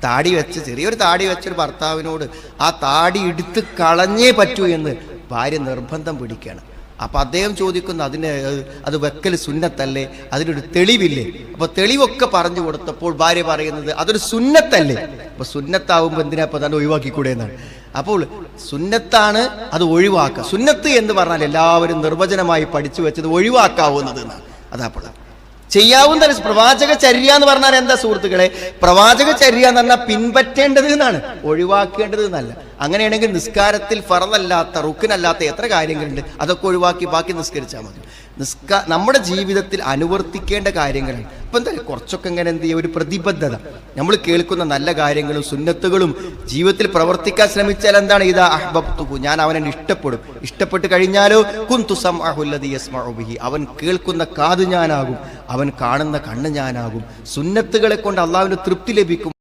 താടി വെച്ച് ചെറിയൊരു താടി വെച്ചൊരു ഭർത്താവിനോട് ആ താടി എടുത്ത് കളഞ്ഞേ പറ്റൂ എന്ന് ഭാര്യ നിർബന്ധം പിടിക്കുകയാണ്. അപ്പം അദ്ദേഹം ചോദിക്കുന്നു, അത് വെക്കൽ സുന്നത്തല്ലേ, അതിനൊരു തെളിവില്ലേ? അപ്പോൾ തെളിവൊക്കെ പറഞ്ഞു കൊടുത്തപ്പോൾ ഭാര്യ പറയുന്നത് അതൊരു സുന്നത്തല്ലേ. അപ്പോൾ സുന്നത്താവുമ്പോൾ എന്തിനാ അപ്പോൾ തന്നെ ഒഴിവാക്കിക്കൂടെ എന്നാണ്. അപ്പോൾ സുന്നത്താണ്, അത് ഒഴിവാക്കുക. സുന്നത്ത് എന്ന് പറഞ്ഞാൽ എല്ലാവരും നിർവചനമായി പഠിച്ചു വെച്ചത് ഒഴിവാക്കാവുന്നത് എന്നാണ്. അതാപ്പോൾ ചെയ്യാവുന്ന പ്രവാചക ചര്യ എന്ന് പറഞ്ഞാൽ എന്താ സുഹൃത്തുക്കളെ? പ്രവാചക ചര്യ എന്ന് പറഞ്ഞാൽ പിൻപറ്റേണ്ടത് എന്നാണ്, ഒഴിവാക്കേണ്ടത് എന്നല്ല. അങ്ങനെയാണെങ്കിൽ നിസ്കാരത്തിൽ ഫറദല്ലാത്ത റുക്കനല്ലാത്ത എത്ര കാര്യങ്ങളുണ്ട്, അതൊക്കെ ഒഴിവാക്കി ബാക്കി നിസ്കരിച്ചാൽ മതി. നമ്മുടെ ജീവിതത്തിൽ അനുവർത്തിക്കേണ്ട കാര്യങ്ങളാണ്. ഇപ്പം എന്താ കുറച്ചൊക്കെ ഇങ്ങനെ എന്ത് ചെയ്യുക, ഒരു പ്രതിബദ്ധത. നമ്മൾ കേൾക്കുന്ന നല്ല കാര്യങ്ങളും സുന്നത്തുകളും ജീവിതത്തിൽ പ്രവർത്തിക്കാൻ ശ്രമിച്ചാൽ എന്താണ്? ഇതാ അഹ്ബബ്തുഹു, ഞാൻ അവനെ ഇഷ്ടപ്പെടും. ഇഷ്ടപ്പെട്ട് കഴിഞ്ഞാലോ കുന്തു സമഅഹു അല്ലദീ യസ്മഉ ബിഹി, അവൻ കേൾക്കുന്ന കാത് ഞാനാകും, അവൻ കാണുന്ന കണ്ണ് ഞാനാകും. സുന്നത്തുകളെ കൊണ്ട് അള്ളാഹുവിന് തൃപ്തി ലഭിക്കും.